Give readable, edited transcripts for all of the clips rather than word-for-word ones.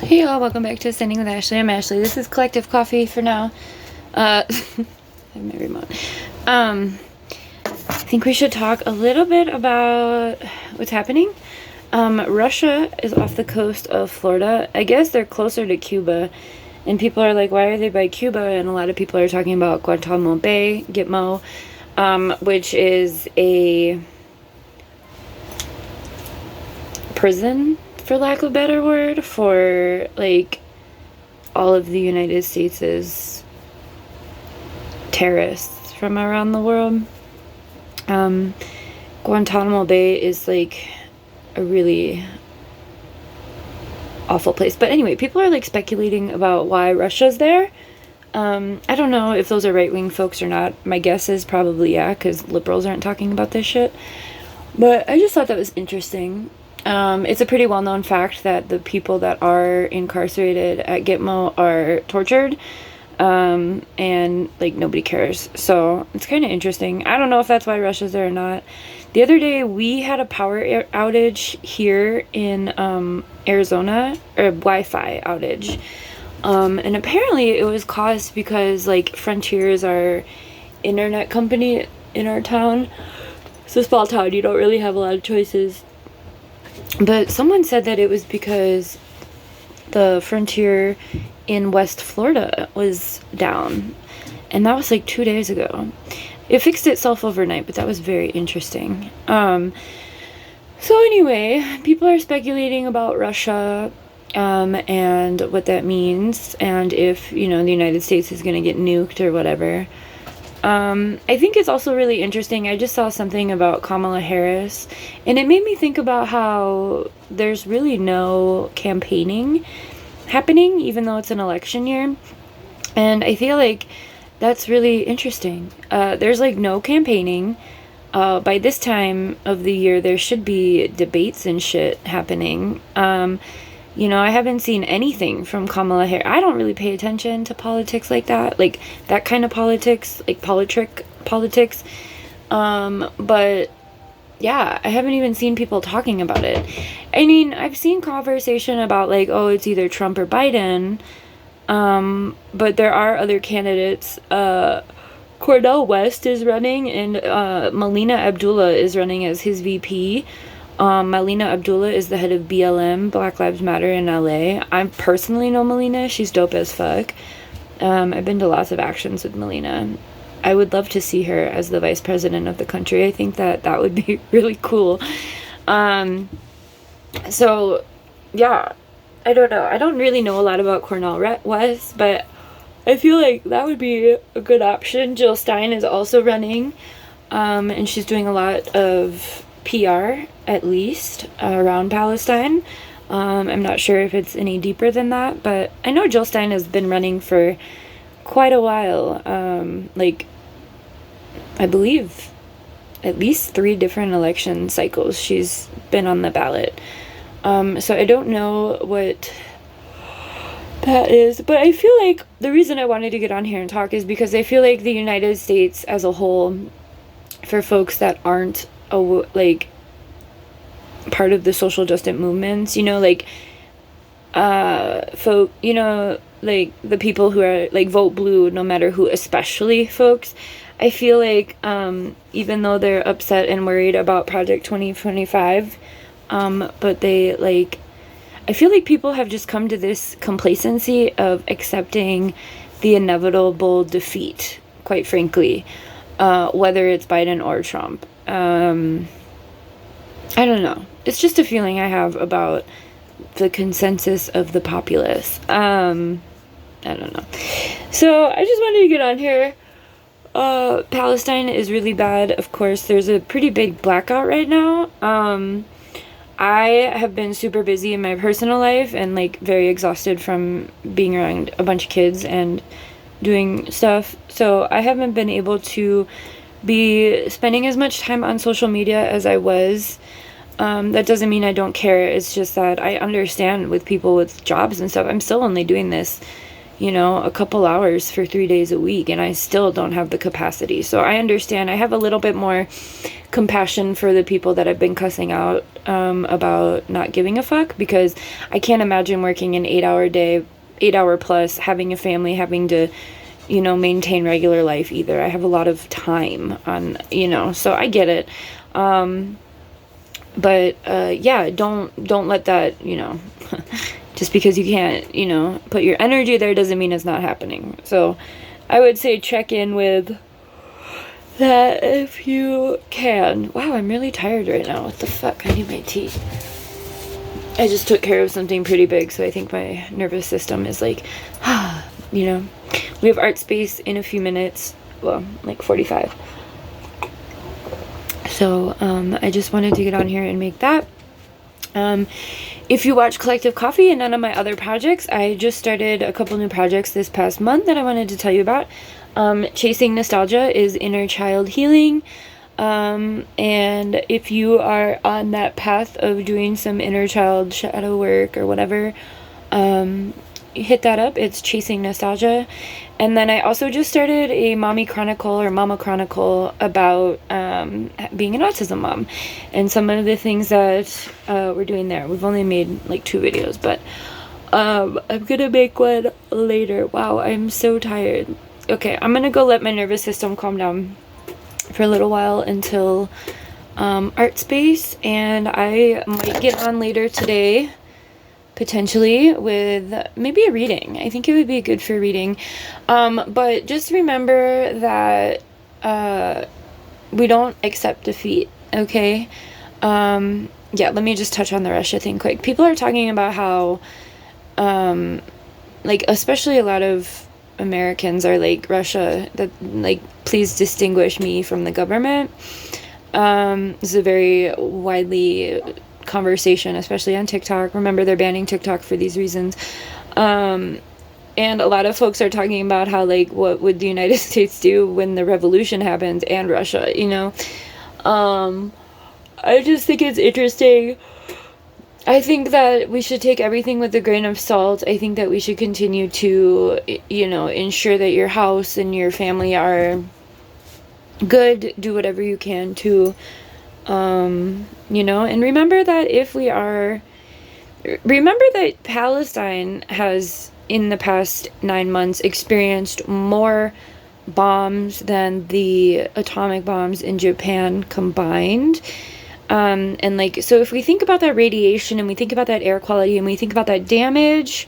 Hey y'all, welcome back to Standing with Ashley. I'm Ashley. This is Collective Coffee for now. I have my remote. I think we should talk a little bit about what's happening. Russia is off the coast of Florida. I guess they're closer to Cuba. And people are like, why are they by Cuba? And a lot of people are talking about Guantanamo Bay, Gitmo, which is a prison, for lack of a better word, for like all of the United States' terrorists from around the world. Guantanamo Bay is like a really awful place. But anyway, people are like speculating about why Russia's there. I don't know if those are right-wing folks or not. My guess is probably yeah, because liberals aren't talking about this shit. But I just thought that was interesting. It's a pretty well-known fact that the people that are incarcerated at Gitmo are tortured, and like nobody cares. So it's kind of interesting. I don't know if that's why Russia's there or not. The other day we had a power outage here in Arizona, or Wi-Fi outage, and apparently it was caused because like Frontier is our internet company in our town. It's a small town. You don't really have a lot of choices. But someone said that it was because the Frontier in West Florida was down. And that was like 2 days ago. It fixed itself overnight, but that was very interesting. So anyway, people are speculating about Russia, and what that means, and if, you know, the United States is going to get nuked or whatever. I think it's also really interesting. I just saw something about Kamala Harris, and it made me think about how there's really no campaigning happening, even though it's an election year. And I feel like that's really interesting. There's like no campaigning. By this time of the year, there should be debates and shit happening. You know, I haven't seen anything from Kamala Harris. I don't really pay attention to politics like that. Like, that kind of politics. Like, politics. But, yeah, I haven't even seen people talking about it. I mean, I've seen conversation about, like, oh, it's either Trump or Biden. But there are other candidates. Cornel West is running, and Melina Abdullah is running as his VP. Melina Abdullah is the head of BLM, Black Lives Matter in LA. I personally know Melina. She's dope as fuck. I've been to lots of actions with Melina. I would love to see her as the vice president of the country. I think that would be really cool. So, yeah, I don't know. I don't really know a lot about Cornel West, but I feel like that would be a good option. Jill Stein is also running, and she's doing a lot of PR, at least, around Palestine. I'm not sure if it's any deeper than that, but I know Jill Stein has been running for quite a while. Like, I believe at least 3 different election cycles she's been on the ballot. So I don't know what that is, but I feel like the reason I wanted to get on here and talk is because I feel like the United States as a whole, for folks that aren't like part of the social justice movements, you know, like folk, you know, like the people who are like vote blue no matter who, especially folks, I feel like even though they're upset and worried about Project 2025, but they like, I feel like people have just come to this complacency of accepting the inevitable defeat, quite frankly, whether it's Biden or Trump. I don't know. It's just a feeling I have about the consensus of the populace. I don't know. So I just wanted to get on here. Palestine is really bad. Of course, there's a pretty big blackout right now. I have been super busy in my personal life and like very exhausted from being around a bunch of kids and doing stuff. So I haven't been able to be spending as much time on social media as I was. That doesn't mean I don't care. It's just that I understand with people with jobs and stuff. I'm still only doing this, a couple hours for 3 days a week, and I still don't have the capacity. So I understand. I have a little bit more compassion for the people that I've been cussing out about not giving a fuck, because I can't imagine working an 8-hour day, 8-hour plus, having a family, having to maintain regular life either. I have a lot of time on, so I get it. But yeah, don't let that, just because you can't, put your energy there doesn't mean it's not happening. So I would say check in with that if you can. Wow, I'm really tired right now. What the fuck? I need my tea. I just took care of something pretty big, so I think my nervous system is like, We have art space in a few minutes. Well, like 45. So I just wanted to get on here and make that. If you watch Collective Coffee and none of my other projects, I just started a couple new projects this past month that I wanted to tell you about. Chasing Nostalgia is inner child healing. And if you are on that path of doing some inner child shadow work or whatever, hit that up. It's Chasing Nostalgia. And then I also just started a Mommy Chronicle or Mama Chronicle about being an autism mom and some of the things that we're doing there. We've only made like 2 videos, but I'm gonna make one later. Wow, I'm so tired. Okay, I'm gonna go let my nervous system calm down for a little while until art space, and I might get on later today potentially with maybe a reading. I think it would be good for reading. But just remember that we don't accept defeat, okay? Yeah, let me just touch on the Russia thing quick. People are talking about how, like, especially a lot of Americans are like, Russia, that, like, please distinguish me from the government. This is a very widely conversation, especially on TikTok. Remember, they're banning TikTok for these reasons. And a lot of folks are talking about how, like, what would the United States do when the revolution happens, and Russia, I just think it's interesting. I think that we should take everything with a grain of salt. I think that we should continue to, ensure that your house and your family are good. Do whatever you can to, and remember that remember that Palestine has, in the past 9 months, experienced more bombs than the atomic bombs in Japan combined. And like, so if we think about that radiation and we think about that air quality and we think about that damage,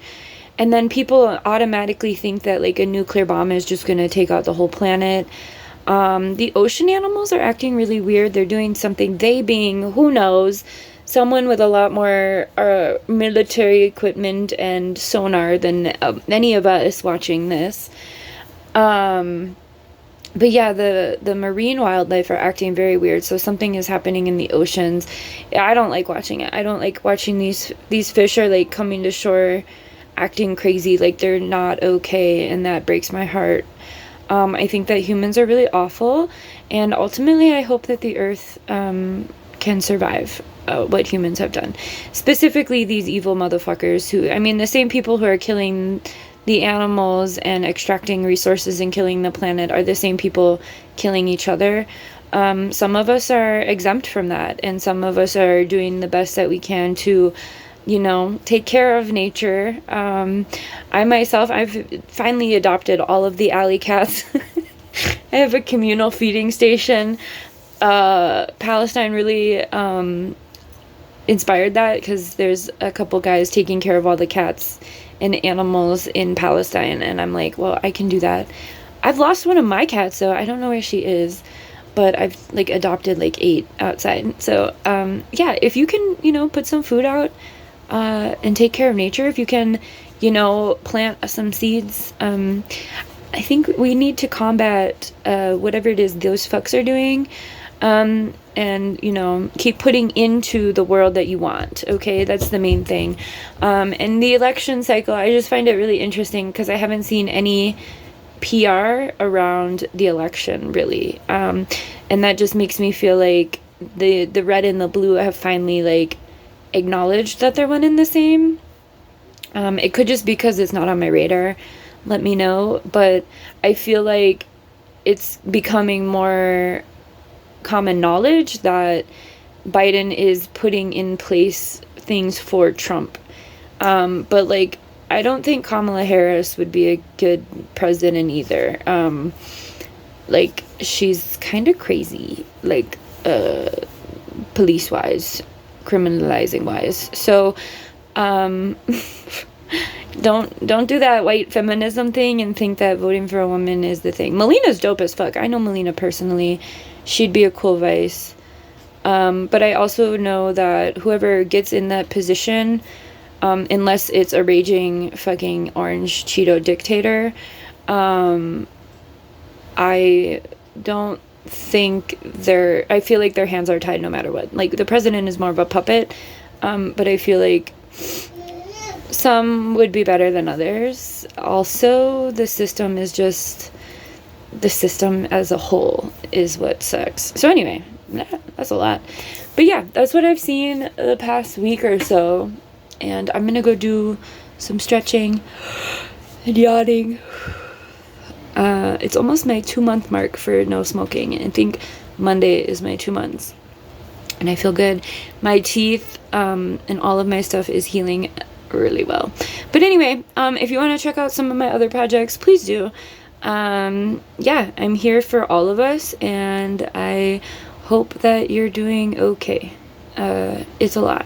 and then people automatically think that like a nuclear bomb is just going to take out the whole planet. The ocean animals are acting really weird. They're doing something, they being, who knows, someone with a lot more military equipment and sonar than any of us watching this. But yeah, the marine wildlife are acting very weird. So something is happening in the oceans. I don't like watching it. I don't like watching these fish are like coming to shore acting crazy, like they're not okay, and that breaks my heart. I think that humans are really awful, and ultimately I hope that the earth can survive what humans have done. Specifically these evil motherfuckers the same people who are killing the animals and extracting resources and killing the planet are the same people killing each other. Some of us are exempt from that, and some of us are doing the best that we can to, take care of nature. I myself, I've finally adopted all of the alley cats. I have a communal feeding station. Palestine really inspired that, because there's a couple guys taking care of all the cats and animals in Palestine, and I'm like, well, I can do that. I've lost one of my cats, so I don't know where she is, but I've like adopted like 8 outside. So yeah, if you can put some food out and take care of nature, if you can plant some seeds, I think we need to combat whatever it is those fucks are doing, and keep putting into the world that you want. Okay, that's the main thing. And the election cycle, I just find it really interesting because I haven't seen any PR around the election really, and that just makes me feel like the red and the blue have finally like acknowledged that they're one and the same. It could just be because it's not on my radar. let me know. But I feel like it's becoming more common knowledge that Biden is putting in place things for Trump. But like, I don't think Kamala Harris would be a good president either. Like, she's kind of crazy, like, police wise, criminalizing wise. So, don't do that white feminism thing and think that voting for a woman is the thing. Melina's dope as fuck. I know Melina personally. She'd be a cool vice. But I also know that whoever gets in that position, unless it's a raging fucking orange Cheeto dictator, I don't think I feel like their hands are tied no matter what. Like, the president is more of a puppet, but I feel like some would be better than others. Also, the system as a whole is what sucks. So anyway, that's a lot. But yeah, that's what I've seen the past week or so. And I'm gonna go do some stretching and yawning. It's almost my 2-month mark for no smoking. And I think Monday is my 2 months. And I feel good. My teeth and all of my stuff is healing really well. But anyway, if you want to check out some of my other projects, please do. Yeah, I'm here for all of us, and I hope that you're doing okay. It's a lot.